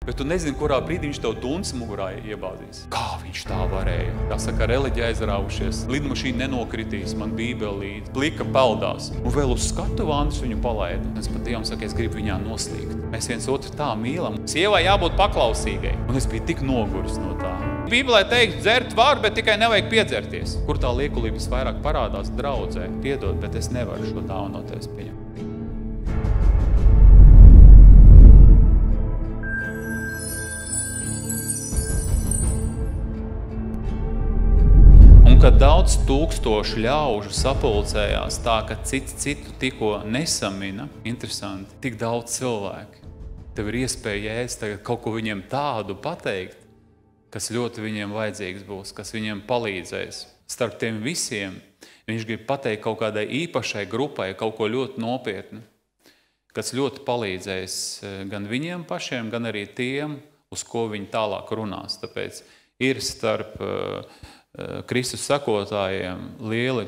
Bet tu nezini, kurā brīdī viņš tev duns mugurā iebāzīs. Kā viņš tā varēja? Tā saka, reliģi aizraušies, lidmašīna nenokritīs, man bībeli līdz, plika peldās. Un vēl uz skatu vandas viņu palaida. Es pat Dievam saku, es gribu viņā noslīgt. Mēs viens otru tā mīlam. Sievai jābūt paklausīgai. Un es biju tik noguris no tā. Bībelē teikt, dzert var, bet tikai nevajag piedzerties. Kur tā liekulība visvairāk parādās draudzē? Piedod, bet es nevaru šo dāvanu no tevis pieņemt. Un kad daudz tūkstošu ļaužu sapulcējās tā, ka cits citu tikko nesamina, interesanti, tik daudz cilvēki. Tev ir iespēja ēst tagad kaut ko viņiem tādu pateikt, kas ļoti viņiem vajadzīgs būs, kas viņiem palīdzēs. Starp tiem visiem viņš grib pateikt kaut kādai īpašai grupai kaut ko ļoti nopietnu, kas ļoti palīdzēs gan viņiem pašiem, gan arī tiem, uz ko viņi tālāk runās. Tāpēc ir starp Kristus sekotājiem lieli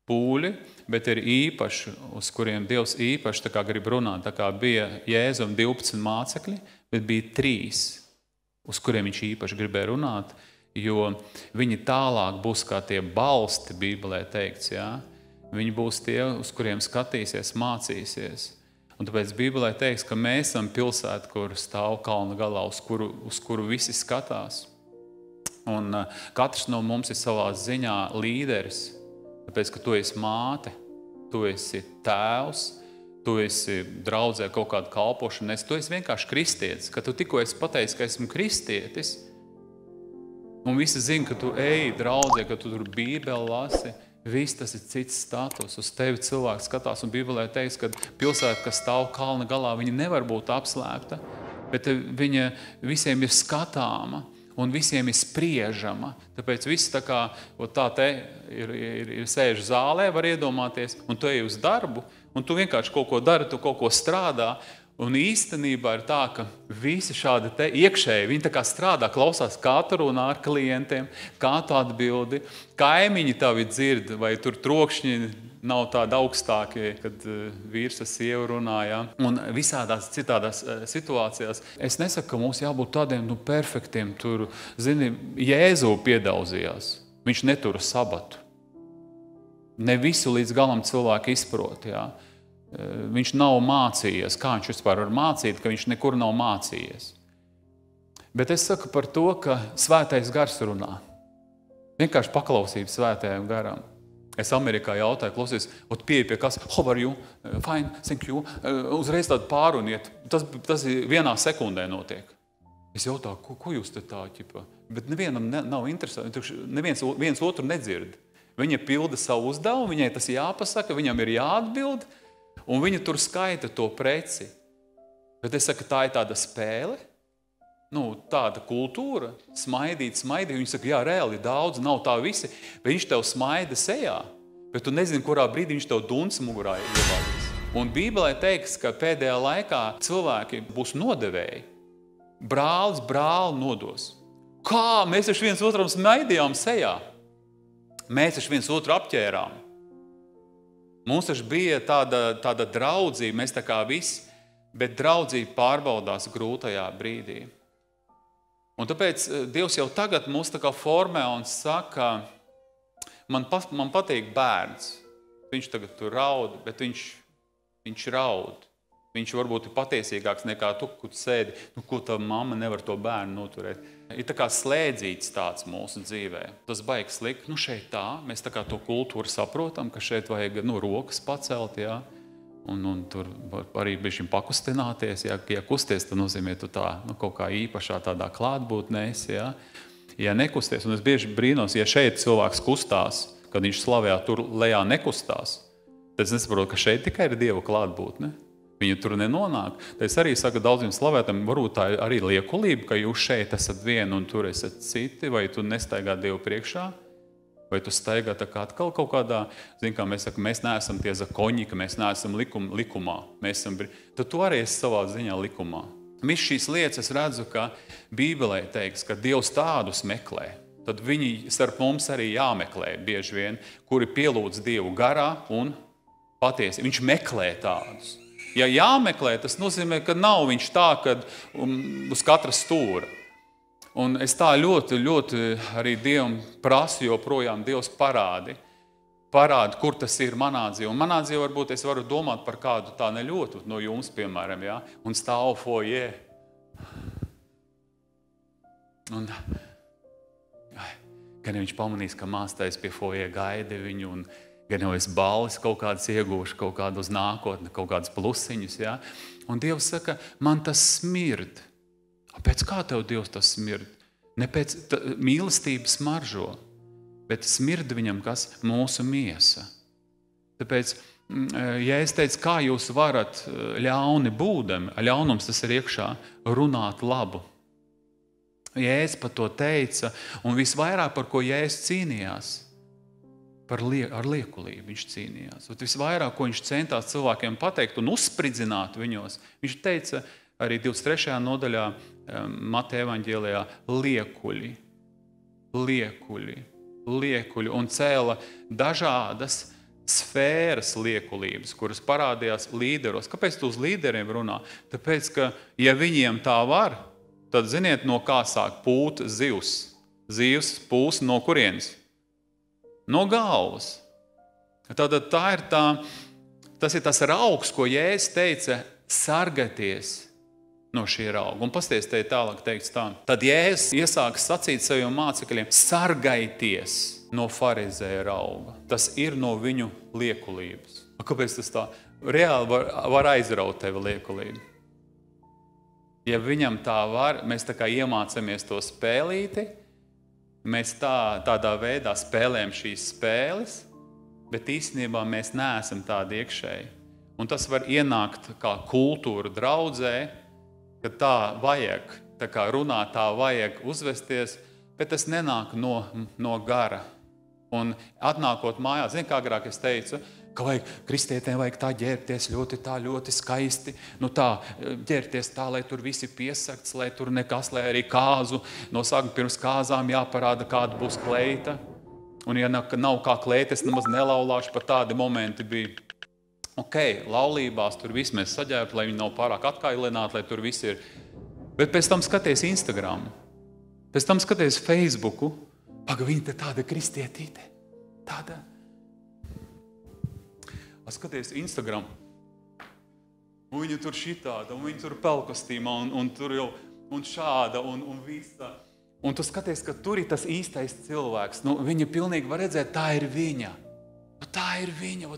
pūļi, bet ir īpaši, uz kuriem Dievs īpaši tā kā grib runāt. Tā kā bija Jēzum 12 mācekļi, bet bija 3, uz kuriem viņš īpaši gribēja runāt, jo viņi tālāk būs kā tie balsti, Bībelē teikts, jā? Viņi būs tie, uz kuriem skatīsies, mācīsies. Un tāpēc Bībelē teiks, ka mēs esam pilsēta, kur stāv kalna galā, uz kuru visi skatās. Un katrs no mums ir savā ziņā līderis, tāpēc, ka tu esi māte, tu esi tēvs, tu esi draudzē kaut kādu kalpošanu, tu esi vienkārši kristietis, ka tu tikko esi pateicis, ka esmu kristietis, un visi zina, ka tu eji draudzē, ka tu tur Bībeli lasi, viss tas ir cits status, uz tevi cilvēks skatās, un Bībelē teiks, ka pilsēta, kas stāv kalna galā, viņa nevar būt apslēpta, bet viņa visiem ir skatāma, un visiem ir spriežama. Tāpēc viss tā kā tā te ir sēž zālē, var iedomāties, un tu ej uz darbu, un tu vienkārši kaut ko dari, tu kaut ko strādā, un īstenībā ir tā, ka visi šādi te iekšēji, viņi tā kā strādā, klausās, kā tu runā ar klientiem, kā tu atbildi, kaimiņi tavi dzird, vai tur trokšņi nav tādi augstākie, kad vīrs ar sievu runāja. Un visādās citādās situācijās. Es nesaku, ka mums jābūt tādiem perfektiem. Tur, zini, Jēzu piedaudzījās. Viņš netura sabatu. Ne visu līdz galam cilvēki izprot. Jā. Viņš nav mācījies. Kā viņš vispār var mācīt, ka viņš nekur nav mācījies? Bet es saku par to, ka svētais gars runā. Vienkārši paklausība svētajam garam. Es Amerikā jautāju, klausies, pieeja pie kas, how are you, fine, thank you, uzreiz tādu pāruniet. Tas vienā sekundē notiek. Es jautāju, ko jūs te tā, ķipa? Bet nevienam nav interesanti, neviens otru nedzird. Viņa pilda savu uzdevumu, viņai tas jāpasaka, viņam ir jāatbild, un viņa tur skaita to preci. Bet es saku, tā ir tāda spēle, tāda kultūra, smaidīt. Viņi saka, jā, reāli daudz, nav tā visi, bet viņš tev smaida sejā, bet tu nezini, kurā brīdī viņš tev duns mugurā iebāzīs. Un Bībelē teiks, ka pēdējā laikā cilvēki būs nodevēji. Brālis brāli nodos. Kā? Mēs taču viens otram smaidījām sejā. Mēs taču viens otru apķērām. Mums taču bija tāda draudzība, mēs tā kā visi, bet draudzība pārbaudās grūtajā brīdī. Un tāpēc Dievs jau tagad mūs tā kā formē un saka, man patīk bērns. Viņš tagad tur raud, bet viņš raud. Viņš varbūt ir patiesīgāks nekā tu, kur sēdi. Ko tā mamma nevar to bērnu noturēt? Ir tā kā slēdzīts tāds mūsu dzīvē. Tas baigs slikt. Šeit tā, mēs tā kā to kultūru saprotam, ka šeit vajag rokas pacelt, jā. Un tur arī bišķiņ pakustināties, ja kusties, tad nozīmē tu tā, kaut kā īpašā tādā klātbūtnēs, ja. Ja nekusties, un es bieži brīnos, ja šeit cilvēks kustās, kad viņš slavējā tur lejā nekustās, tad es nesaprotu, ka šeit tikai ir Dieva klātbūtne. Viņa tur nenonāk. Tad es arī saku daudziem slavētājiem, varbūt tā ir arī liekulība, ka jūs šeit esat vieni un tur esat citi, vai tu nestaigā Dievu priekšā. Vai tu staigā tā kā atkal kaut kādā, kā mēs sakam, mēs neesam tie zakoņi, ka mēs neesam likumā. Tad tu arī esi savā ziņā likumā. Viss šīs lietas es redzu, ka Bībelē teiks, ka Dievs tādus meklē. Tad viņi starp mums arī jāmeklē bieži vien, kuri pielūdz Dievu garā un patiesi. Viņš meklē tādus. Ja jāmeklē, tas nozīmē, ka nav viņš tā, kad uz katra stūra. Un es tā ļoti arī Dievam prasu joprojām, Dievs parādi, kur tas ir manā dzīvē. Un manā dzīvē varbūt es varu domāt par kādu tā neļotu no jums, piemēram, ja? Un stāvu foijē. Un gan viņš pamanīs, ka māstais pie foijē gaida viņu, un gan jau es balvas kaut kādas iegūšu, kaut kādu uz nākotni, kaut kādus plusiņus. Ja? Un Dievs saka, man tas smird. Pēc kā tev, Dievs, tas smird? Ne pēc mīlestības maržo, bet smird viņam, kas mūsu miesa. Tāpēc, ja es teicu, kā jūs varat ļauni būdami, ļaunums tas ir iekšā, runāt labu. Jēzus par to teica, un visvairāk par ko Jēzus cīnījās, ar liekulību viņš cīnījās. Un visvairāk, ko viņš centās cilvēkiem pateikt un uzspridzināt viņos, viņš teica arī 23. nodaļā Mateja evaņģēlijā liekuļi, un cēla dažādas sfēras liekulības, kuras parādījās līderos. Kāpēc tu uz līderiem runā? Tāpēc, ka ja viņiem tā var, tad ziniet, no kā sāk pūt zivs. Zivs pūs no kurienes? No galvas. Tātad tas ir tas raugs, ko Jēzus teica, sargieties no šī rauga. Un pasties te tālāk teikts tā. Tad Jēzus iesāka sacīt saviem mācekļiem, sargaities no farizēja rauga. Tas ir no viņu liekulības. Kāpēc tas tā? Reāli var aizraut tevi liekulību. Ja viņam tā var, mēs tā kā iemācamies to spēlīti, mēs tādā veidā spēlējam šīs spēles, bet īstenībā mēs neesam tādi iekšēji. Un tas var ienākt kā kultūra draudzē, ka tā vajag, tā kā runāt, tā vajag uzvesties, bet tas nenāk no gara. Un atnākot mājās, zini, kā agrāk es teicu, ka kristietiem vajag tā ģērbties ļoti skaisti, tā ģērbties tā, lai tur visi piesakts, lai tur nekas, lai arī kāzu, no sākuma pirms kāzām jāparāda, kāda būs kleita. Un ja nav kā kleita, es nemaz nelaulāšu, pat tādi momenti bija. Laulībās tur viss mēs saģērbtu, lai viņi nav pārāk atkailināti, lai tur viss ir. Bet pēc tam skaties Instagram, pēc tam skaties Facebooku, viņa te tāda kristietīte, tāda. Skaties Instagram, un viņa tur šitāda, un viņa tur pelkostīmā, un tur jau, un šāda, un visa. Un tu skaties, ka tur ir tas īstais cilvēks. Viņa pilnīgi var redzēt, tā ir viņa. Tā ir viņa.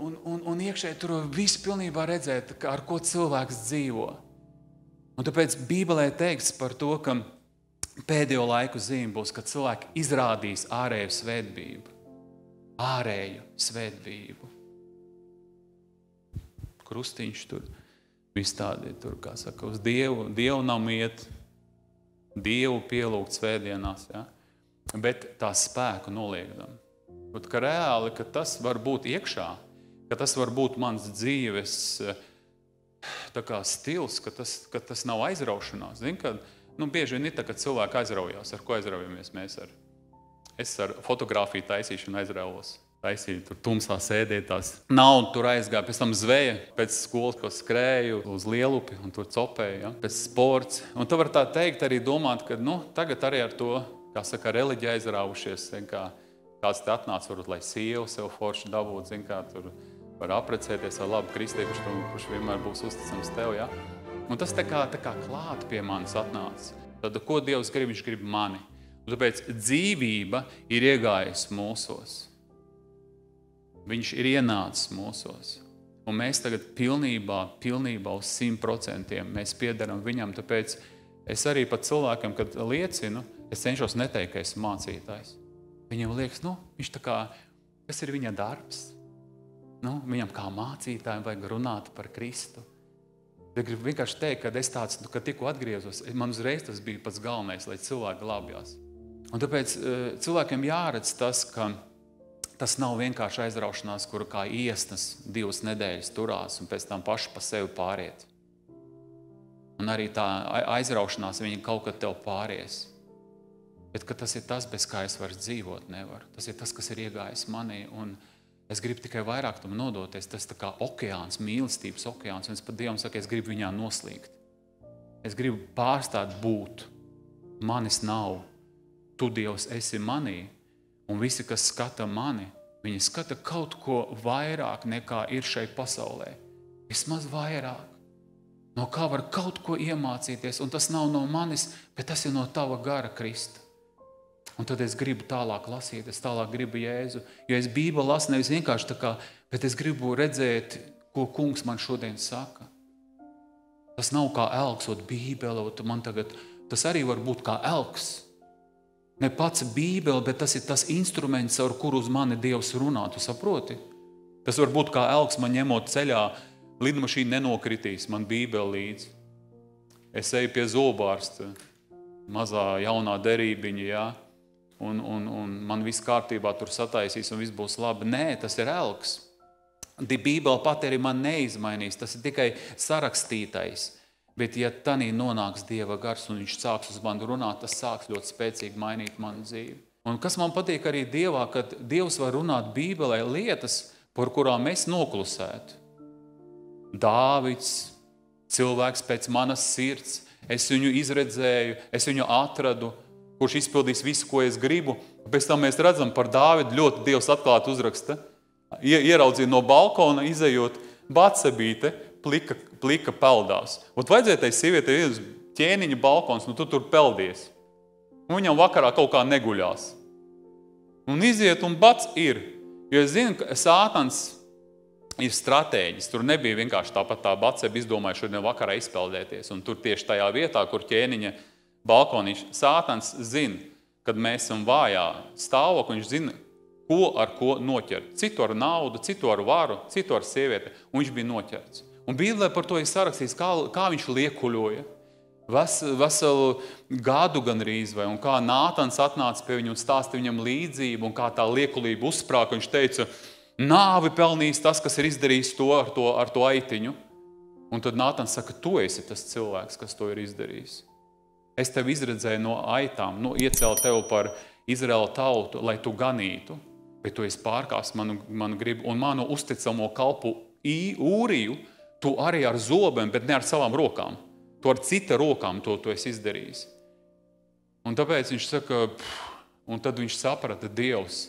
Un iekšēji tur visu pilnībā redzēt, ar ko cilvēks dzīvo. Un tāpēc Bībelē teikts par to, ka pēdējo laiku zīme būs, kad cilvēki izrādīs ārēju svētbību. Ārēju svētbību. Krustiņš tur, viss tādi tur, kā saka, uz Dievu nam iet, Dievu pielūgt svētdienās, ja? Bet tā spēku noliekdam. Bet ka reāli, ka tas var būt iekšā, ka tas var būt mans dzīves tā kā stils, ka tas nav aizraušanās. Zini, kad, bieži vien ir tā, kad cilvēki aizraujās. Ar ko aizraujamies mēs? Es ar fotografiju taisīšanu aizraujos. Taisīju, tur tumsā sēdētās. Naudu tur aizgāja, pēc tam zveja, pēc skolas, ko skrēju uz Lielupi un tur copēju, ja? Pēc sports. Un tu var tā teikt arī domāt, ka tagad arī ar to, kā saka, reliģija aizraujušies, kāds te atnāca, varbūt, lai sievu sev forši dabūt, kā tur var aprecēties ar labu kristiešu, kurš vienmēr būs uzticams tev, ja? Un tas tā kā klāt pie manis atnāca. Tad, ko Dievs grib? Viņš grib mani. Un tāpēc dzīvība ir iegājusi mūsos. Viņš ir ienācis mūsos. Un mēs tagad pilnībā uz 100% mēs piederam viņam. Tāpēc es arī pat cilvēkiem, kad liecinu, es cenšos neteikt, ka esmu mācītājs. Viņam liekas, viņš tā kā, kas ir viņa darbs? Viņam kā mācītājiem vajag runāt par Kristu. Es gribu vienkārši teikt, kad es tāds, kad tikko atgriezos, man uzreiz tas bija pats galvenais, lai cilvēki glābjās. Un tāpēc cilvēkiem jāredz tas, ka tas nav vienkārši aizraušanās, kuru kā iesnas 2 nedēļas turās un pēc tam paši pa sevi pāriet. Un arī tā aizraušanās viņa kaut kad tev pāries. Bet ka tas ir tas, bez kā es varu dzīvot nevaru. Tas ir tas, kas ir iegājis manī. Un Es gribu tikai vairāk tam nodoties. Tas tā kā okeāns, mīlestības okeāns. Un es pat Dievam saku, es gribu viņā noslīgt. Es gribu pārstāt būt. Manis nav. Tu, Dievs, esi manī. Un visi, kas skata mani, viņi skata kaut ko vairāk nekā ir šai pasaulē. Vismaz vairāk. No kā var kaut ko iemācīties. Un tas nav no manis, bet tas ir no tava gara, Krista. Un tad es gribu tālāk lasīt, es tālāk gribu Jēzu. Jo es Bībeli lasu nevis vienkārši tā kā, bet es gribu redzēt, ko Kungs man šodien saka. Tas nav kā elks, Bībele, man tagad, tas arī var būt kā elks. Ne pats Bībele, bet tas ir tas instruments, ar kuru uz mani Dievs runā, tu saproti? Tas var būt kā elks man ņemot ceļā, lidmašīna nenokritīs, man Bībele līdzi. Es eju pie zobārsta, mazā jaunā derībiņa, jā. Un man viss kārtībā tur sataisīs un viss būs labi. Nē, tas ir elks. Bībele pati arī man neizmainīs, tas ir tikai sarakstītais. Bet ja tanī nonāks Dieva gars un viņš sāks uz mani runāt, tas sāks ļoti spēcīgi mainīt manu dzīvi. Un kas man patīk arī Dievā, kad Dievs var runāt Bībelē lietas, par kurām es noklusētu. Dāvids, cilvēks pēc manas sirds, es viņu izredzēju, es viņu atradu, kurš izpildīs visu, ko es gribu. Pēc tam mēs redzam par Dāvidu ļoti Dievs atklāt uzraksta. Ieraudzīja no balkona, izejot Batsebīte, plika peldās. Ot vajadzēja tai sievietei uz ķēniņa balkons, tu tur peldies. Un viņam vakarā kaut kā neguļās. Un iziet un Bats ir. Jo es zinu, ka Sātans ir stratēģis. Tur nebija vienkārši tāpat tā Batseba izdomāja šodien vakarā izpeldēties. Un tur tieši tajā vietā, kur ķēniņa balkonīši. Sātans zina, kad mēs esam vājā stāvokļa, viņš zina, ko ar ko noķert. Citu ar naudu, citu ar varu, citu ar sievieti, un viņš bija noķerts. Un Bībelē par to ir sarakstīts, kā viņš liekuļoja. Veselu gadu gandrīz, vai, un kā Nātans atnāca pie viņu un stāstīja viņam līdzību, un kā tā liekulība uzsprāka, viņš teica, nāvi pelnīs tas, kas ir izdarījis to ar to aitiņu. Un tad Nātans saka, tu esi tas cilvēks, kas to ir izdarījis. Es tevi izredzēju no aitām, iecēlu tevi par Izraela tautu, lai tu ganītu, bet tu esi pārkāpis manu gribu un manu uzticamo kalpu Ūriju, tu arī ar zobiem, bet ne ar savām rokām. Tu ar cita rokām to esi izdarījis. Un tāpēc viņš saka, un tad viņš saprata, Dievs,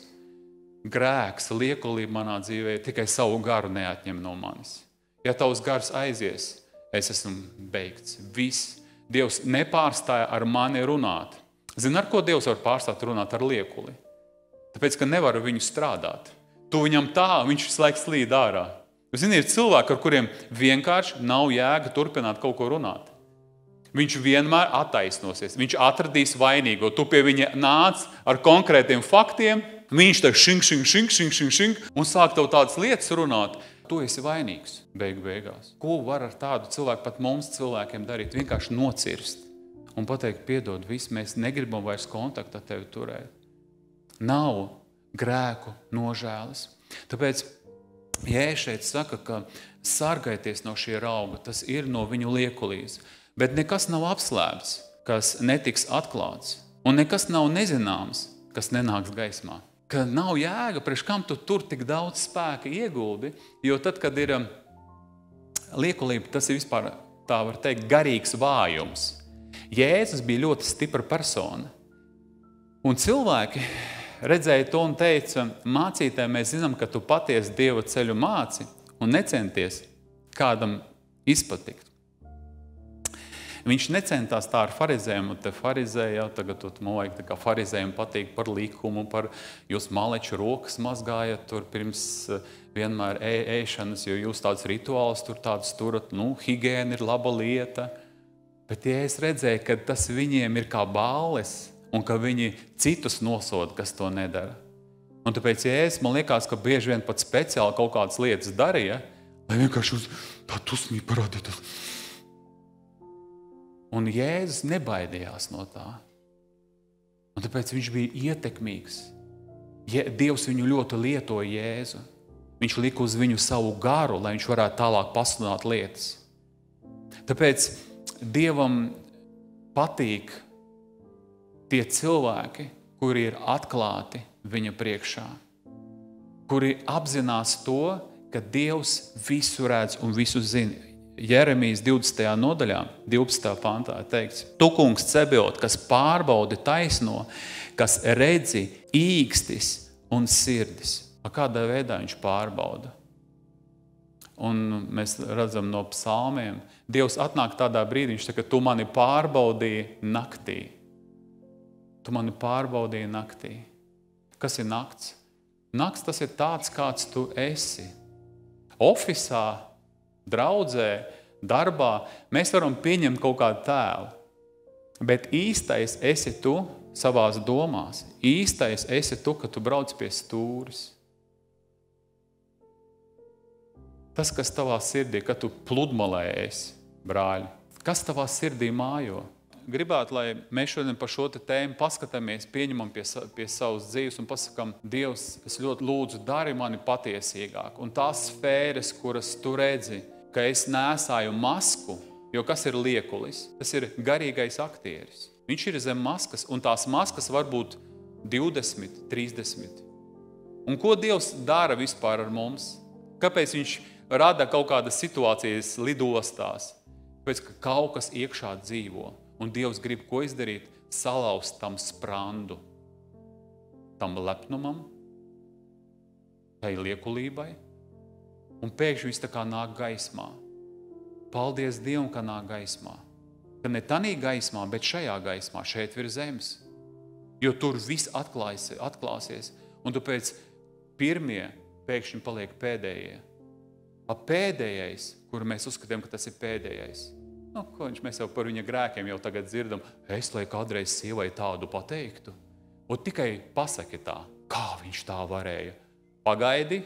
grēks, liekulība manā dzīvē tikai savu garu neatņem no manis. Ja tavs gars aizies, es esmu beigts. Viss. Dievs nepārstāja ar mani runāt. Zini, ar ko Dievs var pārstāt runāt? Ar liekuli. Tāpēc, ka nevar viņu strādāt. Tu viņam tā, viņš visu laiku slīd ārā. Zini, ir cilvēki, ar kuriem vienkārši nav jēga turpināt kaut ko runāt. Viņš vienmēr attaisnosies. Viņš atradīs vainīgo. Tu pie viņa nāc ar konkrētiem faktiem, viņš tā šink, un sāk tev tādas lietas runāt. Tu esi vainīgs beigās. Ko var ar tādu cilvēku, pat mums cilvēkiem darīt? Vienkārši nocirst un pateikt, piedod, viss, mēs negribam vairs kontaktu ar tevi turēt. Nav grēku nožēlas. Tāpēc, ja šeit saka, ka sargaities no šie rauga, tas ir no viņu liekulīs. Bet nekas nav apslēpts, kas netiks atklāts. Un nekas nav nezināms, kas nenāks gaismā. Ka nav jēga, priekš kam tu tur tik daudz spēka ieguldi, jo tad, kad ir liekulība, tas ir vispār, tā var teikt, garīgs vājums. Jēzus bija ļoti stipra persona. Un cilvēki redzēja to un teica, mācītāji, mēs zinām, ka tu patiesi Dieva ceļu māci un necenties kādam izpatikt. Viņš necentās tā ar farizējiem, un te farizēja, tagad man vajag tā kā farizējiem patīk par likumu, par jūs maleču rokas mazgājat tur pirms vienmēr ēšanas, jo jūs tāds rituāls tur tāds turat, higiēna ir laba lieta. Bet ja es redzēju, ka tas viņiem ir kā balles, un ka viņi citus nosoda, kas to nedara. Un tāpēc, ja man liekas, ka bieži vien pat speciāli kaut kādas lietas darīja, lai vienkārši tā dusmīgi parādītos. Un Jēzus nebaidījās no tā. Un tāpēc viņš bija ietekmīgs. Dievs viņu ļoti lietoja Jēzu. Viņš lika uz viņu savu garu, lai viņš varētu tālāk pasludināt lietas. Tāpēc Dievam patīk tie cilvēki, kuri ir atklāti viņa priekšā. kuri apzinās to, ka Dievs visu redz un visu zina. Jeremijas 20. nodaļā, 12. pantā teikts: Tu, kungs Cebaot, kas pārbaudi taisno, kas redzi īkstis un sirdis. Kādā veidā viņš pārbauda? Un mēs redzam no psalmiem, Dievs atnāk tādā brīdī, viņš saka, tu mani pārbaudīji naktī. Tu mani pārbaudīji naktī. Kas ir nakts? Nakts tas ir tāds, kāds tu esi. Ofisā, draudzē, darbā mēs varam pieņemt kaut kādu tēlu. Bet īstais esi tu savās domās. Īstais esi tu, ka tu brauc pie stūres. Tas, kas tavā sirdī, kad tu pludmalē esi, brāļi, kas tavā sirdī mājo? Gribētu, lai mēs šodien par šo tēmu paskatāmies, pieņemam pie savas dzīves un pasakam, Dievs, es ļoti lūdzu, dari mani patiesīgāk. Un tās sfēras, kuras tu redzi, ka es nēsāju masku, jo kas ir liekulis? Tas ir garīgais aktieris. Viņš ir zem maskas, un tās maskas var būt 20, 30. Un ko Dievs dara vispār ar mums? Kāpēc viņš rada kaut kādas situācijas lidostās? Pēc, ka kaut kas iekšā dzīvo. Un Dievs grib ko izdarīt? Salauzt tam sprandu. Tam lepnumam, tai liekulībai. Un pēkšņi viss tā kā nāk gaismā. Paldies Dievam, ka nāk gaismā. Ka ne tanī gaismā, bet šajā gaismā, šeit virs zemes. Jo tur viss atklāsies. Un tu pēc pirmie pēkšņi paliek pēdējie. Pēdējais, kuru mēs uzskatām, ka tas ir pēdējais. Mēs jau par viņa grēkiem jau tagad dzirdam. Es, lai kādreiz sievai tādu pateiktu. Un tikai pasaki tā, kā viņš tā varēja. Pagaidi,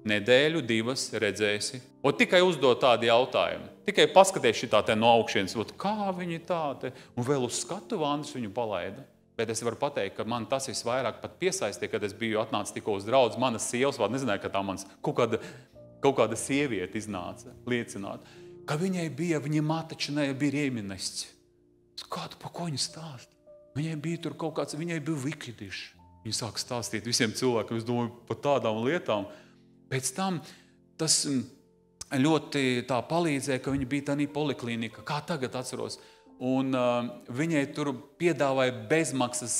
nedēļu, 2 redzēsi. Un tikai uzdod tādu jautājumu. Tikai paskaties šitā te no augšienes, kā viņi tā te. Un vēl uz skatu vāndus viņu palaida. Bet es varu pateikt, ka man tas visvairāk pat piesaistīja, kad es biju atnācis tikko uz draudzi. Manas sievas vēl nezināja, ka tā mans kaut kāda sieviete iznāca liecināt. Ka viņai bija, viņa matačinai bija rieminasts. Kādu, pa ko viņa stāst? Viņai bija tur kaut kāds, viņai bija vikidiši. Viņa sāk stāstīt visiem cilvēkiem, es domāju, par tādām lietām. Pēc tam tas ļoti tā palīdzēja, ka viņa bija tādā poliklinika, kā tagad atceros. Un viņai tur piedāvāja bezmaksas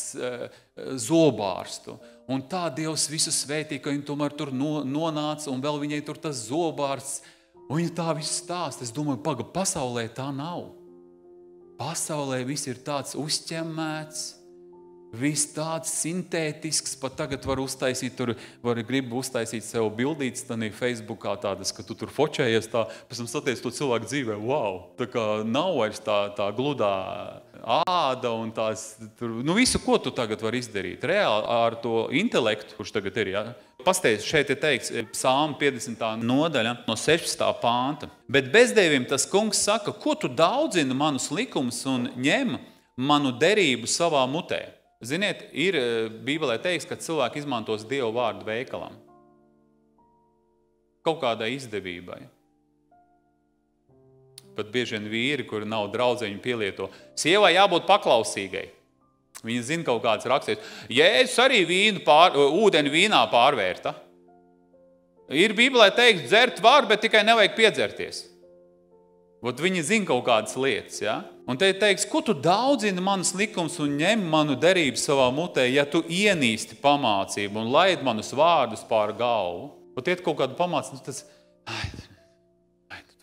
zobārstu. Un tā Dievs visu svētīja, ka viņa tomēr tur nonāca, un vēl viņai tur tas zobārsts. Un viņa tā visu stāst. Es domāju, pasaulē tā nav. Pasaulē viss ir tāds uzķemmēts, viss tāds sintētisks, pat tagad var uztaisīt, gribu uztaisīt sev bildītes tādā Facebookā tādas, ka tu tur fočējies tā, pēc tam saties to cilvēku dzīvē, wow, tā kā nav vairs tā gludā āda un tās, visu, ko tu tagad var izdarīt, reāli ar to intelektu, kurš tagad ir, ja? Pasties, šeit ir teikts, Psalma 50. nodaļa no 16. pānta. Bet bezdevim tas kungs saka, ko tu daudzini manus likumus un ņem manu derību savā mutē? Ziniet, ir Bībelē teiks, ka cilvēki izmantos Dievu vārdu veikalam. Kaut kādai izdevībai. Pat bieži vien vīri, kuri nav draudzeņi, pielieto. Sievai jābūt paklausīgai. Viņi zina kaut kādas rakstītas. Jēzus arī ūdeni vīnā pārvērta. Ir Bībelē teiks, dzert var, bet tikai nevajag piedzerties. Viņi zina kaut kādas lietas, ja? Un te teiks, ko tu daudzini manas likums un ņem manu derību savā mutē, ja tu ienīsti pamācību un laid manus vārdus pār galvu. Iet kaut kādu pamācību, tas,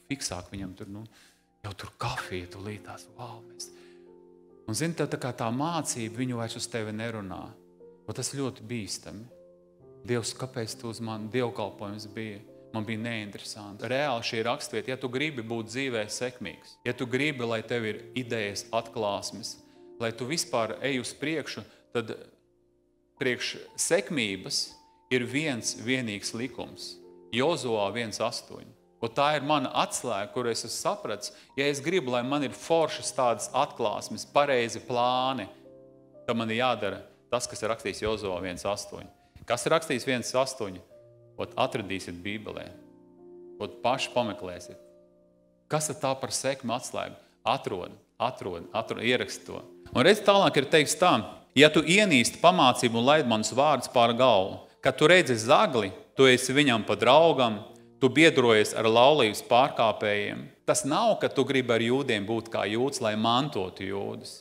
fiksāk viņam tur, jau tur kafija, tu lītās, wow, mēs. Un zini, tā kā tā mācība viņu vairs uz tevi nerunā. Un tas ļoti bīstami. Dievs, kāpēc tu uz mani dievkalpojums bija? Man bija neinteresanti. Reāli šī rakstvieta, ja tu gribi būt dzīvē sekmīgs, ja tu gribi, lai tev ir idejas atklāsmes, lai tu vispār ej uz priekšu, tad priekš sekmības ir viens vienīgs likums. Jozoā 1:8. Un tā ir mana atslēga, kur es esmu sapratis. Ja es gribu, lai man ir foršas tādas atklāsmes, pareizi plāni, tad man ir jādara tas, kas ir rakstīts Jozoā 1:8. Kas ir rakstīts 1:8? Atradīsiet Bībelē. Paši pameklēsiet. Kas ir tā par sekmi atslēgu? Atrod, ierakst to. Un redz tālāk ir teiks tā, ja tu ienīsti pamācību un laid manus vārdus pār galvu, kad tu redzi zagli, tu esi viņam pa draugam, tu biedrojies ar laulības pārkāpējiem. Tas nav, ka tu gribi ar jūdiem būt kā jūds, lai mantotu jūdus.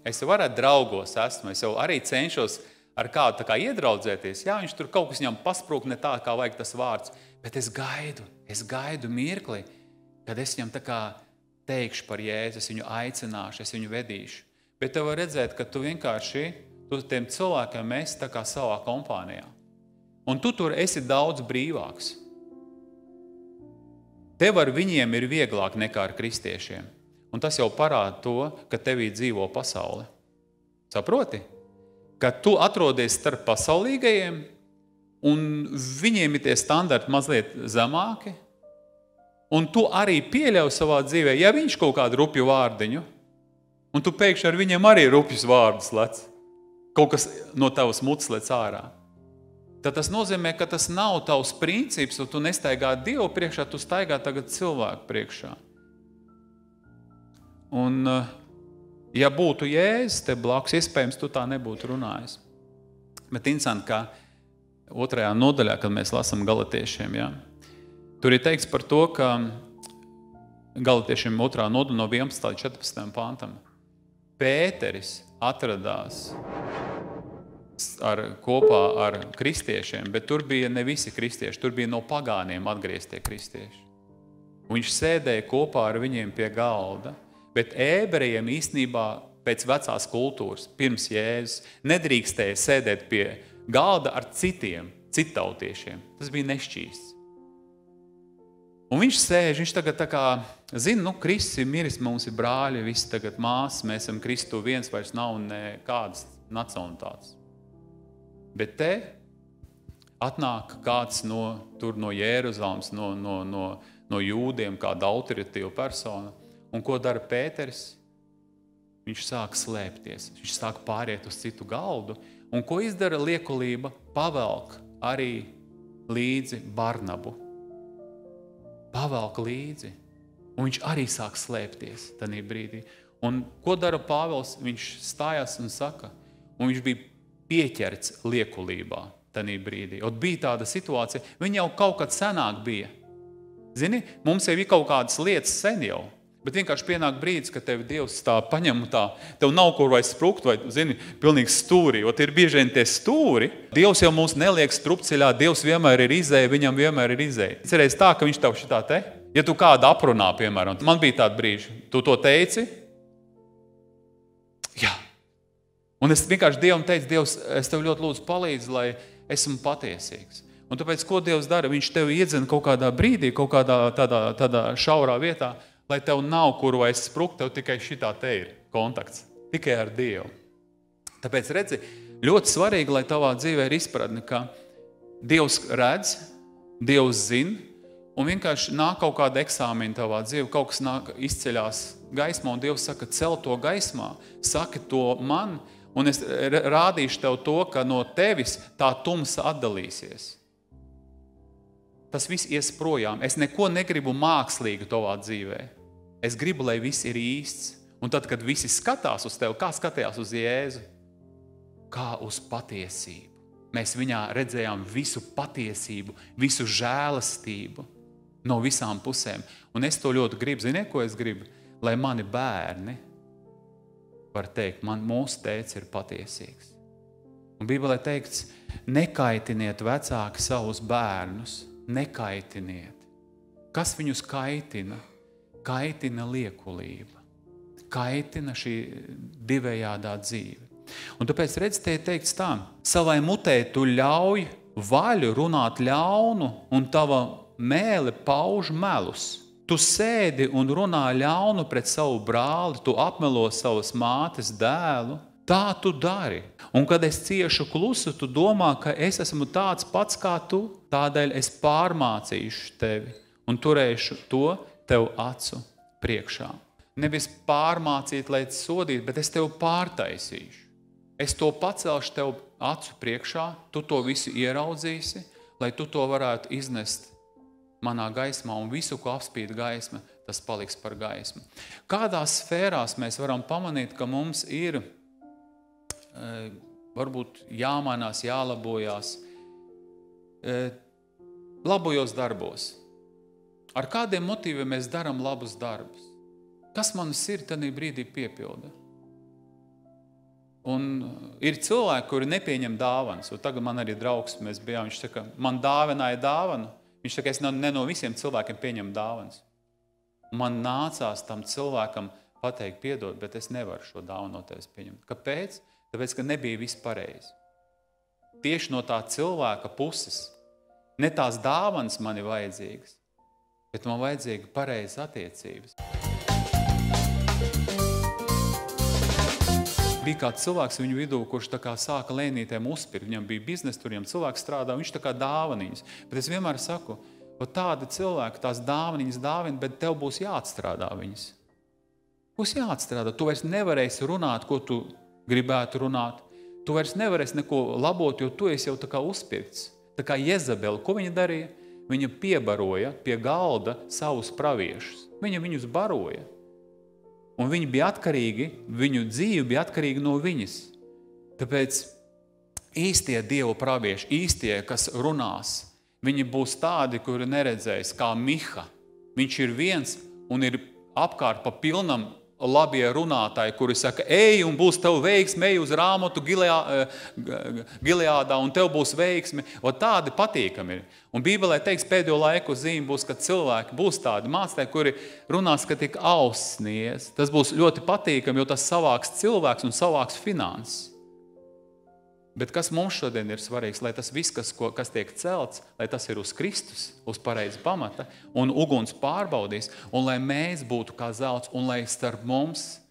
Es jau varētu draugos esmu, es jau arī cenšos ar kādu tā kā iedraudzēties. Jā, viņš tur kaut kas viņam pasprūk ne tā, kā vajag tas vārds, bet es gaidu mirkli, kad es viņam tā kā teikšu par Jēzu, es viņu aicināšu, es viņu vedīšu. Bet tev var redzēt, ka tu vienkārši, tu tiem cilvēkiem esi tā kā savā kompānijā. Un tu tur esi daudz brīvāks. Tev ar viņiem ir vieglāk nekā ar kristiešiem. Un tas jau parāda to, ka tevī dzīvo pasaule. Saproti? Ka tu atrodies starp pasaulīgajiem, un viņiem ir tie standarti mazliet zemāki, un tu arī pieļauj savā dzīvē, ja viņš kaut kādu rupju vārdiņu, un tu pēkšņi ar viņiem arī rupjus vārdus lec, kaut kas no tavas mutes lec ārā. Tad tas nozīmē, ka tas nav tavs princips, un tu nestaigā Dievu priekšā, tu staigā tagad cilvēku priekšā. Un, ja būtu Jēzus te blakus, iespējams, tu tā nebūtu runājis. Bet interesanti, ka 2. nodaļā, kad mēs lasām Galatiešiem, ja, tur ir teikts par to, ka Galatiešiem 2. nodaļa no 11. līdz 14. pantam. Pēteris atradās kopā ar kristiešiem, bet tur bija ne visi kristieši, tur bija no pagāniem atgrieztie kristieši. Un viņš sēdēja kopā ar viņiem pie galda, bet ebrejiem īstenībā pēc vecās kultūras, pirms Jēzus, nedrīkstēja sēdēt pie galda ar citautiešiem. Tas bija nešķīsts. Un viņš sēž, viņš tagad tā kā, zina, Kristus ir miris, mums ir brāļi, visi tagad māsas, mēs esam Kristu viens, vairs nav nekādas nacionalitātes. Bet te atnāk kāds no Jeruzalemes, no jūdiem, kāda autoritīva persona. Un ko dara Pēteris? Viņš sāk slēpties, viņš sāk pāriet uz citu galdu. Un ko izdara liekulība? Pavelk arī līdzi Barnabu. Pavelk līdzi. Un viņš arī sāk slēpties tajā brīdī. Un ko dara Pāvils? Viņš stājās un saka, un viņš bija pieķerts liekulībā tajā brīdī. Un bija tāda situācija, viņa jau kaut kad senāk bija. Zini, mums jau ir kaut kādas lietas sen jau, bet vienkārši pienāk brīdis, ka tev Dievs tā paņem un tā, tev nav kur vai sprukt vai, zini, pilnīgi stūri, jo ir bieži vien tie stūri. Dievs jau mūs neliek strupceļā, Dievs vienmēr ir izēja, viņam vienmēr ir izēja. Cerēs tā, ka viņš tev šitā te, ja tu kādu aprunā, piemēram, man bija tāda brīža, tu to teici? Jā. Un es vienkārši Dievam teicu, Dievs, es tev ļoti lūdzu palīdzi, lai esmu patiesīgs. Un tāpēc, ko Dievs dara? Viņš tev iedzina kaut kādā brīdī, kaut kādā tādā šaurā vietā, lai tev nav kur vai sprukt, tev tikai šitā te ir kontakts. Tikai ar Dievu. Tāpēc, redzi, ļoti svarīgi, lai tavā dzīvē ir izpratne, ka Dievs redz, Dievs zina, un vienkārši nāk kaut kāda eksāmena tavā dzīvē, kaut kas nāk izceļās gaismā, un Dievs saka, cel to gaismā, saki to man, un es rādīšu tev to, ka no tevis tā tumsa atdalīsies. Tas viss ies projām. Es neko negribu mākslīgu tavā dzīvē. Es gribu, lai viss ir īsts. Un tad, kad visi skatās uz tevi, kā skatījās uz Jēzu? Kā uz patiesību. Mēs viņā redzējām visu patiesību, visu žēlastību no visām pusēm. Un es to ļoti gribu. Ziniet, ko es gribu? Lai mani bērni var teikt, mūsu tēvs ir patiesīgs. Un Bībelē teikts, nekaitiniet vecāki savus bērnus, nekaitiniet. Kas viņus kaitina? Kaitina liekulība. Kaitina šī divējādā dzīve. Un tāpēc, redz, te ir teikts tā, savai mutē tu ļauj vaļu runāt ļaunu un tava mēle pauž melus. Tu sēdi un runā ļaunu pret savu brāli, tu apmelo savas mātes dēlu. Tā tu dari. Un kad es ciešu klusu, tu domā, ka es esmu tāds pats kā tu, tādēļ es pārmācīšu tevi un turēšu to tev acu priekšā. Nevis pārmācīt, lai sodītu, bet es tev pārtaisīšu. Es to pacelšu tev acu priekšā, tu to visu ieraudzīsi, lai tu to varētu iznest manā gaismā, un visu, ko apspīd gaisma, tas paliks par gaismu. Kādās sfērās mēs varam pamanīt, ka mums ir varbūt jāmainās, jālabojās. labojos darbos. Ar kādiem motīviem mēs darām labus darbus? Kas manu sirdi tādā brīdī piepilda? Un ir cilvēki, kuri nepieņem dāvanas. Un tagad man arī draugs, mēs bijām, viņš saka, man dāvināja dāvanu. Viņš saka, es ne no visiem cilvēkiem pieņemu dāvanas. Man nācās tam cilvēkam pateikt, piedod, bet es nevaru šo dāvanu no tevis pieņemt. Kāpēc? Tāpēc, ka nebija viss pareizi. Tieši no tā cilvēka puses. Ne tās dāvanas man ir vajadzīgas, bet man vajadzīga pareizas attiecības. Bija kāds cilvēks viņu vidū, kurš tā kā sāka lēnītēm uzpirkt. Viņam bija biznes, tur viņam cilvēks strādā, viņš tā kā dāvaniņas. Bet es vienmēr saku, tādi cilvēki tās dāvaniņas dāvina, bet tev būs jāatstrādā viņas. Būs jāatstrādā. Tu vairs nevarēsi runāt, ko tu gribētu runāt. Tu vairs nevarēsi neko labot, jo tu esi jau tā kā uzpirkts. Tā kā Jezabela, ko viņa darīja? Viņa piebaroja pie galda savus praviešus. Viņa viņus baroja. Un viņi bija atkarīgi, viņu dzīve bija atkarīga no viņas. Tāpēc īstie Dievu pravieši, īstie, kas runās, viņi būs tādi, kuri neredzēs, kā Miha. Viņš ir viens un ir apkārt pa pilnam labie runātāji, kuri saka, ej un būs tev veiksme, ej uz Rāmotu Gileādā un tev būs veiksme. Tādi patīkami ir. Un Bībelē teiks, pēdējo laiku zīme būs, ka cilvēki būs tādi mācēji, kuri runās, ka tik auss sniedz. Tas būs ļoti patīkami, jo tas savāks cilvēks un savāks finanses. Bet kas mums šodien ir svarīgs, lai tas viss, kas tiek celts, lai tas ir uz Kristus, uz pareizi pamata, un uguns pārbaudīs, un lai mēs būtu kā zelts, un lai starp mums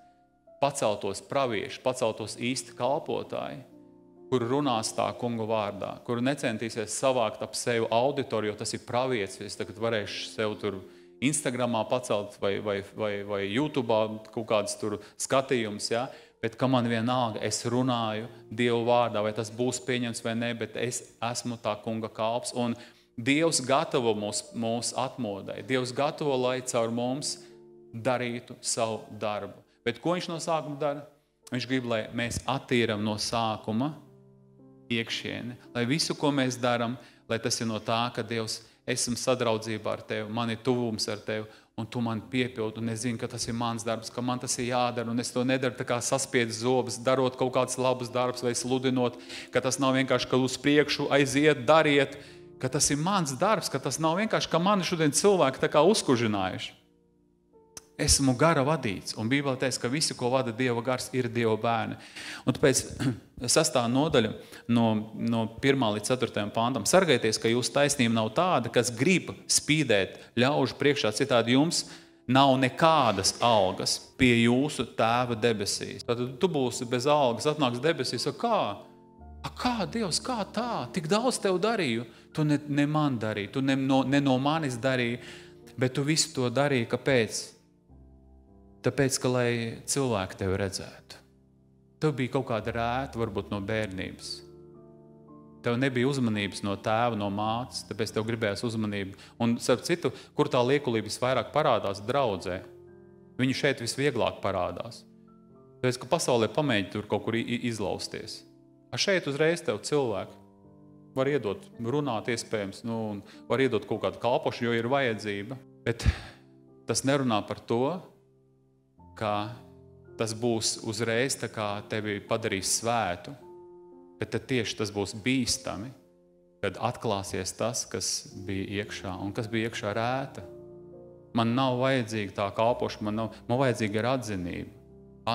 paceltos pravieši, paceltos īsti kalpotāji, kuri runās tā kunga vārdā, kuri necentīsies savākt ap sevi auditoriju, jo tas ir pravietis, es tagad varēšu sev tur Instagramā pacelt vai YouTube'ā kaut kāds tur skatījums, ja? Bet ka man vienalga, es runāju Dievu vārdā, vai tas būs pieņemts vai ne, bet es esmu tā kunga kalps. Un Dievs gatavo mūs atmodai. Dievs gatavo, lai caur mums darītu savu darbu. Bet ko viņš no sākuma dara? Viņš grib, lai mēs attīram no sākuma iekšieni. Lai visu, ko mēs daram, lai tas ir no tā, ka Dievs, esmu sadraudzībā ar tevi, man ir tuvums ar tevi, un tu man piepildi, un es zinu, ka tas ir mans darbs, ka man tas ir jādara, un es to nedaru tā kā saspiedz zobus, darot kaut kāds labus darbs vai sludinot, ka tas nav vienkārši, ka uz priekšu aiziet, dariet, ka tas ir mans darbs, ka tas nav vienkārši, ka mani šodien cilvēki tā kā uzkužinājuši. Esmu gara vadīts, un Bībelē teiks, ka visi, ko vada Dieva gars, ir Dieva bērni. Un tāpēc 6. nodaļa no 1. līdz 4. pantam. Sargaities, ka jūsu taisnība nav tāda, kas grib spīdēt ļaužu priekšā, citādi jums nav nekādas algas pie jūsu tēva debesīs. Tātad tu būsi bez algas, atnāks debesīs, kā? Kā, Dievs, kā tā? Tik daudz tev darīju. Tu ne man darīji, tu ne no manis darīji, bet tu visu to darīji, kāpēc? Tāpēc, ka lai cilvēki tevi redzētu. Tev bija kaut kāda rēta, varbūt no bērnības. Tev nebija uzmanības no tēva, no mātes, tāpēc tev gribējās uzmanību. Un, starp citu, kur tā liekulība visvairāk parādās draudzē? Viņi šeit visvieglāk parādās. Tāpēc, ka pasaulē pamēģi tur kaut kur izlausties. Šeit uzreiz tev cilvēki var iedot, runāt iespējams, un var iedot kaut kādu kalpošu, jo ir vajadzība. Bet tas nerunā par to, ka tas būs uzreiz tā kā tevi padarīs svētu, bet tad tieši tas būs bīstami, kad atklāsies tas, kas bija iekšā, un kas bija iekšā rēta. Man nav vajadzīga tā kalpošana, man vajadzīga ir atzinība.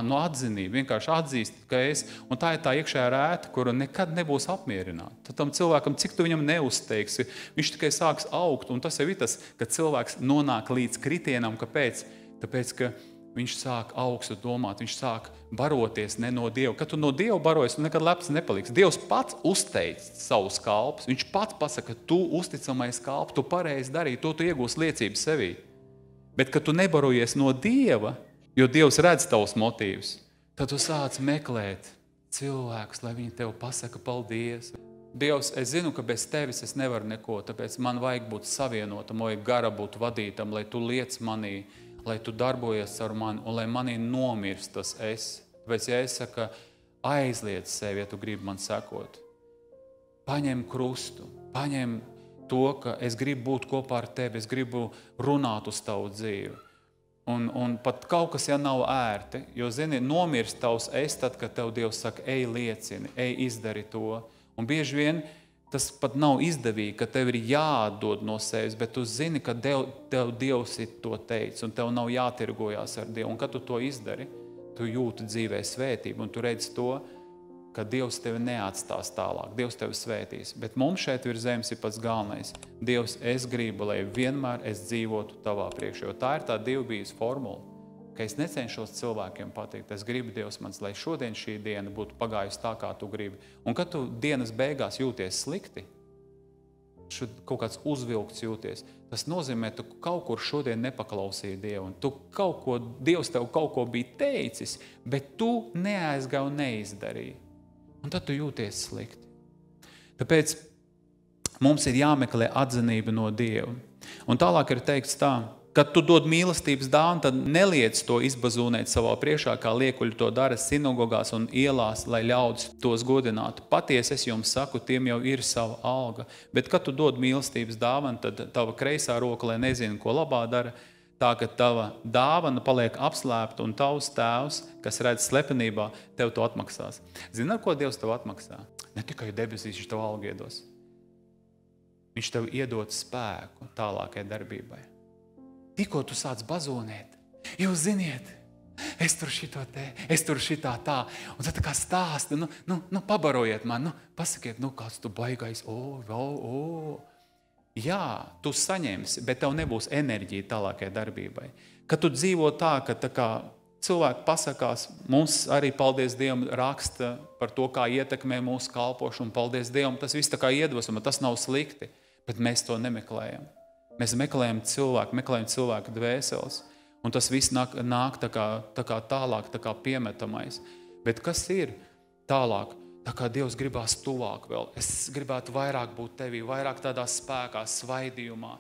No atzinība, vienkārši atzīst, ka un tā ir tā iekšējā rēta, kura nekad nebūs apmierināta. Tad tam cilvēkam, cik tu viņam neuzteiksi, viņš tikai sāks augt, un tas jau ir tas, ka cilvēks nonāk līdz kritienam, kāpēc? Tāpēc, ka viņš sāk augstu domāt, viņš sāk baroties ne no Dieva. Kad tu no Dieva barojies, tu nekad lepns nepaliks. Dievs pats uzteic savus kalpus. Viņš pats pasaka, tu uzticamais kalps, tu pareizi darīji, to tu iegūsi liecību sevī. Bet, kad tu nebarojies no Dieva, jo Dievs redz tavus motīvus, tad tu sāc meklēt cilvēkus, lai viņi tev pasaka paldies. Dievs, es zinu, ka bez tevis es nevaru neko, tāpēc man vajag būt savienotam, vajag gara būt vadītam, lai tu liec manī, lai tu darbojies ar mani un lai manī nomirst tas es. Tāpēc, ja es saku, aizliec sevi, ja tu gribi man sekot. Paņem krustu, Paņem to, ka es gribu būt kopā ar tevi, es gribu runāt uz tavu dzīvi. Un pat kaut kas, ja nav ērti, jo, zini, nomirst tavs es tad, kad tev Dievs saka, ej liecini, ej izdari to. Un bieži vien tas pat nav izdevīgi, ka tev ir jāatdod no sevis, bet tu zini, ka tev Dievs ir to teicis, un tev nav jātirgojās ar Dievu. Un kad tu to izdari, tu jūti dzīvē svētību, un tu redzi to, ka Dievs tevi neatstās tālāk, Dievs tevi svētīs. Bet mums šeit ir zemes ir pats galvenais. Dievs, es gribu, lai vienmēr es dzīvotu tavā priekšā, jo tā ir tā dievbijības formula, ka es necenšos cilvēkiem patikt. Es gribu, Dievs mans, lai šodien šī diena būtu pagājusi tā, kā tu gribi. Un kad tu dienas beigās jūties slikti, kaut kāds uzvilkts jūties, tas nozīmē, tu kaut kur šodien nepaklausīji Dievu. Un Dievs tev kaut ko bija teicis, bet tu neaizgāji un neizdarīji. Un tad tu jūties slikti. Tāpēc mums ir jāmeklē atzinība no Dieva. Un tālāk ir teikts tā, kad tu dod mīlestības dāvanu, tad neliec to izbazūnēt savā priekšā, kā liekuļi to dara sinagogās un ielās, lai ļaudis tos godinātu. Patiesi es jums saku, tiem jau ir sava alga. Bet kad tu dod mīlestības dāvanu, tad tava kreisā roka, lai nezina, ko labā dara, tā, ka tava dāvana paliek apslēpta un tavs tēvs, kas redz slepenībā, tev to atmaksās. Zini, ar ko Dievs tev atmaksā? Ne tikai debesīs viņš tev algu iedos. Viņš tev iedod spēku tālākai darbībai. Tikko tu sāc bazonēt, jūs ziniet, es tur šito te, es tur šitā tā, un tad tā kā stāsti, pabarojiet man, pasakiet, kāds tu baigais, Jā, tu saņemsi, bet tev nebūs enerģija tālākai darbībai. Kad tu dzīvo tā, ka cilvēki pasakās, mums arī, paldies Dievam, raksta par to, kā ietekmē mūsu kalpošanu, paldies Dievam, tas viss tā kā iedvesmo, tas nav slikti, bet mēs to nemeklējam. Mēs meklējam cilvēku dvēseles, un tas viss nāk tā kā tālāk, tā kā piemetamais. Bet kas ir tālāk? Tā kā Dievs gribās tuvāk vēl. Es gribētu vairāk būt tevī, vairāk tādā spēkā, svaidījumā.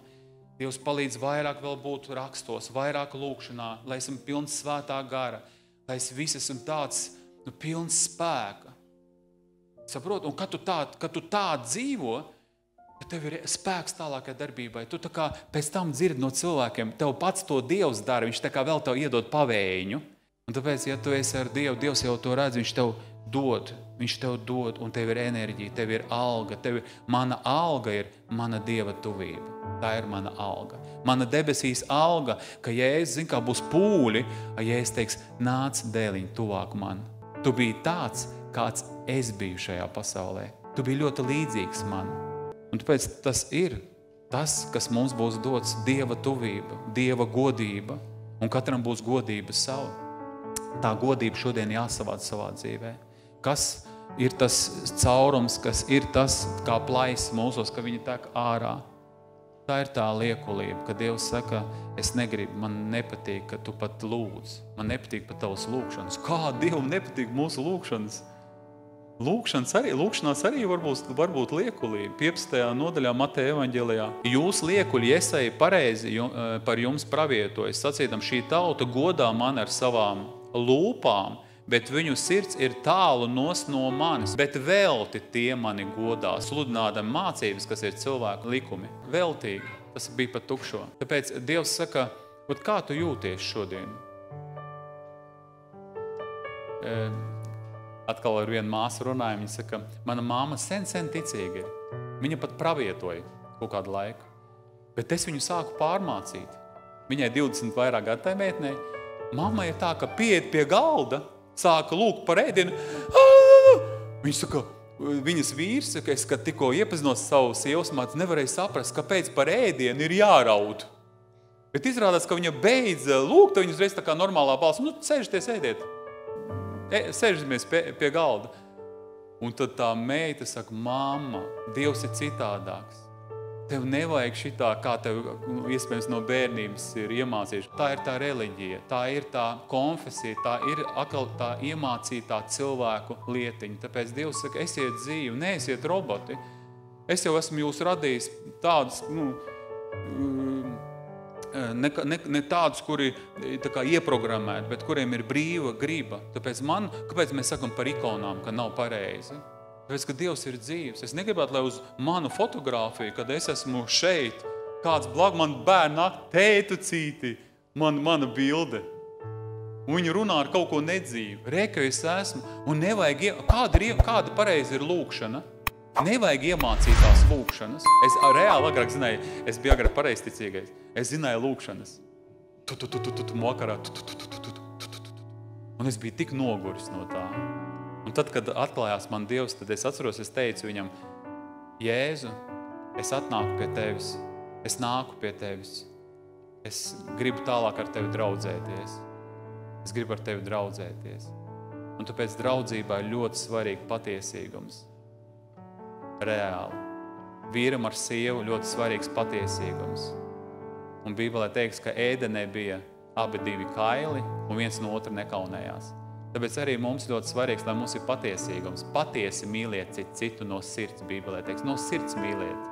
Dievs palīdz vairāk vēl būt rakstos, vairāk lūkšanā, lai esam pilns svētā gara, lai es viss esmu tāds, pilns spēka. Saprot? Un kad tu tā dzīvo, tad tev ir spēks tālākai darbībai. Tu tā kā pēc tam dzirdi no cilvēkiem, tev pats to Dievs dara, viņš tā kā vēl tev iedod pavēņu. Un tāpēc, ja tu esi ar Dievu, Dievs jau to redz, viņš tev dod, un tev ir enerģija, tev ir alga, mana alga ir mana Dieva tuvība. Tā ir mana alga. Mana debesīs alga, ka Jēzus, kā būs pūļi, Jēzus teiks, nāc dēliņ tuvāk man. Tu biji tāds, kāds es biju šajā pasaulē. Tu biji ļoti līdzīgs man. Un tāpēc tas ir tas, kas mums būs dots, Dieva tuvība, Dieva godība, un katram būs godība sava. Tā godība šodien jāsavāc savā dzīvē. Kas ir tas caurums, kas ir tas, kā plaisa mūsos, ka viņi tek ārā. Tā ir tā liekulība, ka Dievs saka, es negribu, man nepatīk, ka tu pat lūdz. Man nepatīk pat tavas lūkšanas. Kā Dievam nepatīk mūsu lūkšanas? Lūkšanās arī varbūt liekulība. 15. nodaļā Mateja evaņģelijā. Jūs liekuļi Jesaja pareizi par jums pravietojas, sacīdam, šī tauta godā man ar savām lūpām, bet viņu sirds ir tālu nos no manis, bet velti tie mani godā, sludinādam mācības, kas ir cilvēku likumi. Veltīgi, tas bija pat tukšo. Tāpēc Dievs saka, kā tu jūties šodien? Atkal ar vienu māsu runājumu, viņa saka, mana māma sen ticīga ir. Viņa pat pravietoja kaut kādu laiku, bet es viņu sāku pārmācīt. Viņai 20 vairāk gadu tai meitnei. Mamma ir tā, ka pieiet pie galda, sāka lūgt par ēdienu. Viņš saka, viņas vīrs, kad tikko iepazinos savu sievas mātes, nevarēja saprast, kāpēc par ēdienu ir jāraud. Bet izrādās, ka viņa beidza lūgt, viņa uzreiz tā kā normālā balss, sēžaties ēdiet. Sēžamies pie galda. Un tad tā meita saka, mamma, Dievs ir citādāks. Tev nevajag šitā, kā tev iespējams no bērnības ir iemācījuši. Tā ir tā reliģija, tā ir tā konfesija, tā ir atkal tā iemācītā cilvēku lietiņa. Tāpēc Dievs saka, esiet dzīvi, neesiet roboti. Es jau esmu jūs radījis tādus, ne tādus, kuri tā kā ieprogrammēti, bet kuriem ir brīva griba. Tāpēc kāpēc mēs sakam par ikonām, ka nav pareizi? Tāpēc, ka Dievs ir dzīvs. Es negribētu, lai uz manu fotogrāfiju, kad es esmu šeit, kāds blakus man bērni nāk, tētucīti, mana bilde. Un viņi runā ar kaut ko nedzīvu. Ka es esmu. Un nevajag, kāda pareizi ir lūkšana? Nevajag iemācītās lūkšanas. Es reāli agrāk zināju, es biju agrāk pareizticīgais. Es zināju lūkšanas. Mokarā. Un es biju tik noguris no tā. Un tad, kad atklājās man Dievs, tad es atceros, es teicu viņam, Jēzu, es atnāku pie tevis. Es nāku pie tevis. Es gribu tālāk ar tevi draudzēties. Es gribu ar tevi draudzēties. Un tāpēc draudzībā ir ļoti svarīgi patiesīgums. Reāli. Vīram ar sievu ļoti svarīgs patiesīgums. Un Bībelē teiks, ka Ēdenē bija abi divi kaili un viens no otra nekaunējās. Tāpēc arī mums ļoti svarīgs, lai mums ir patiesīgums. Patiesi mīliet citu no sirds, Bībelē teiks. No sirds mīliet.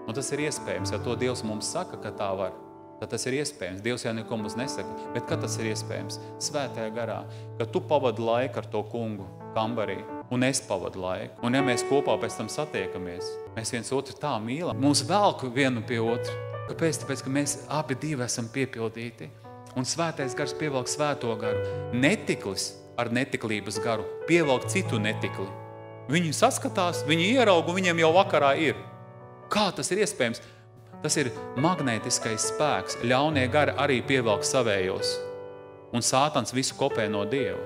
Un tas ir iespējams, ja to Dievs mums saka, ka tā var. Tad tas ir iespējams. Dievs jau neko mums nesaka. Bet kad tas ir iespējams? Svētajā garā. Kad tu pavadi laiku ar to kungu kambarī, un es pavadu laiku. Un ja mēs kopā pēc tam satiekamies, mēs viens otru tā mīlam. Mums velk vienu pie otru. Kāpēc? Tāpēc, ka mēs abi divi esam piepildīti. Un svētais gars pievelk svēto garu. Netiklis ar netiklības garu pievelk citu netikli. Viņi saskatās, viņi ierauga, viņiem jau vakarā ir. Kā tas ir iespējams? Tas ir magnētiskais spēks. Ļaunie gari arī pievelk savējos. Un Sātans visu kopē no Dieva.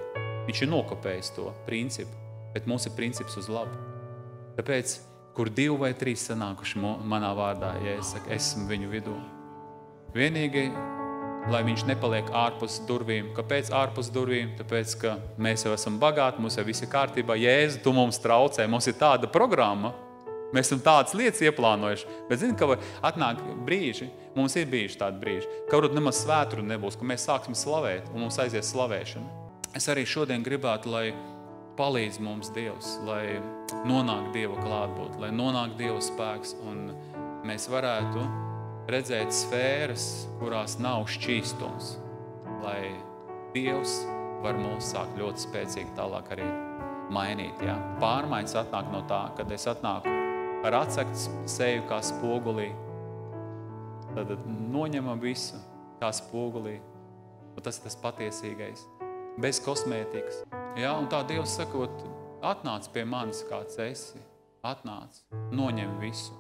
Viņš ir nokopējis to principu, bet mums ir princips uz labu. Tāpēc, kur 2 vai 3 sanākuši manā vārdā, ja es saku, esmu viņu vidū. Vienīgi, lai viņš nepaliek ārpus durvīm. Kāpēc ārpus durvīm? Tāpēc, ka mēs jau esam bagāti, mums jau viss ir kārtībā. Jēzu, tu mums traucē, mums ir tāda programma. Mēs esam tādas lietas ieplānojuši, bet zini, ka atnāk brīži, mums ir bijuši tādi brīži, ka varbūt nemaz svētru nebūs, ka mēs sāksim slavēt un mums aizies slavēšana. Es arī šodien gribētu, lai palīdz mums Dievs, lai nonāk Dieva klātbūt, lai nonāk Dieva spēks un mēs varētu redzēt sfēras, kurās nav šķīstums, lai Dievs var mūs sākt ļoti spēcīgi tālāk arī mainīt. Ja? Pārmaiņas atnāk no tā, kad es atnāku ar atsektu seju kā spogulī. Tad noņemam visu kā spogulī. Un tas ir tas patiesīgais. Bez kosmētikas. Ja? Un tā Dievs sakot, atnāc pie manis kāds esi. Atnāc, noņem visu.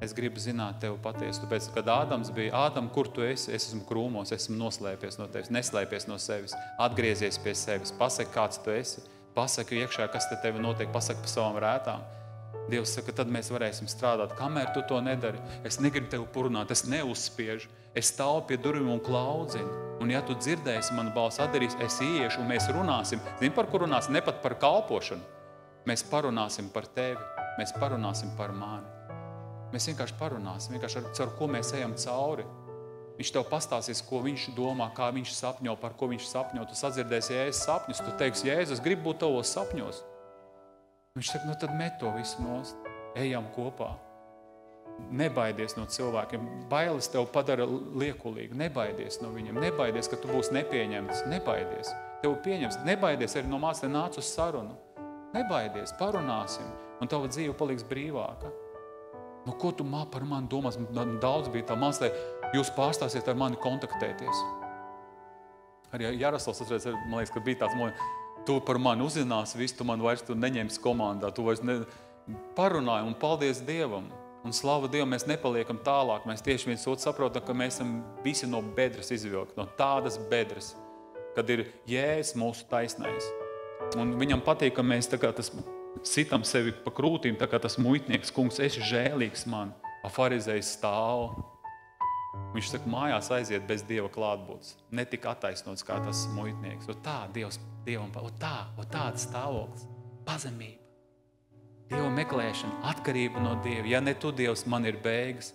Es gribu zināt tevi patiesu. Tāpēc, kad Ādams bija, Ādam, kur tu esi? Es esmu krūmos, esmu noslēpies no tevis. Neslēpies no sevis. Atgriezies pie sevis. Pasaki, kāds tu esi. Pasaki iekšā, kas te tevi notiek. Pasaki pa savām rētām. Dievs saka, tad mēs varēsim strādāt. Kamēr tu to nedari, es negribu tevi purunāt, es neuzspiežu. Es stāvu pie durvīm un klaudzinu. Un ja tu dzirdēsi manu balsi, atdarīs, es iešu un mēs runāsim. Zini, par kur runāsim? Ne pat par kalpošanu. Mēs parunāsim par tevi. Mēs parunāsim par mani. Mēs vienkārši parunāsim, ar ko mēs ejam cauri. Viņš tev pastāstīs, ko viņš domā, kā viņš sapņo, par ko viņš sapņo. Tu sadzirdēsi Jēzus sapņus, tu teiksi, Jēzus, es gribu būt tavos sapņos. Viņš saka, tad met to visu nost, ejam kopā. Nebaidies no cilvēkiem. Bailes tev padara liekulīgi. Nebaidies no viņiem. Nebaidies, ka tu būsi nepieņemts. Nebaidies. Tev pieņems. Nebaidies arī no mācē nāc uz sarunu. Nebaidies, parunāsim. Un tava dzīve paliks brīvāka. Nu, ko tu par mani domās? Daudz bija tā mācē, jūs pārstāsiet ar mani kontaktēties. Arī Jaroslavs atceries, man liekas, ka bija tāds tu par mani uzzināsi visu, tu man vairs neņemsi komandā, tu vairs parunāji un paldies Dievam. Un slava Dievam, mēs nepaliekam tālāk, mēs tieši viens otru saprotam, ka mēs esam visi no bedres izvilkt, no tādas bedres, kad ir Jēzus mūsu taisnais. Un viņam patīk, ka mēs tā kā tas sitam sevi pa krūtīm, tā kā tas muitnieks, kungs, esi žēlīgs man, a farizejs stāv. Viņš saka, mājās aiziet bez Dieva klātbūtnes. Netik attaisnots kā tas muitnieks. Un tā Dievam, tāds stāvoklis, pazemība, Dieva meklēšana, atkarība no Dieva. Ja ne tu, Dievs, man ir beigas.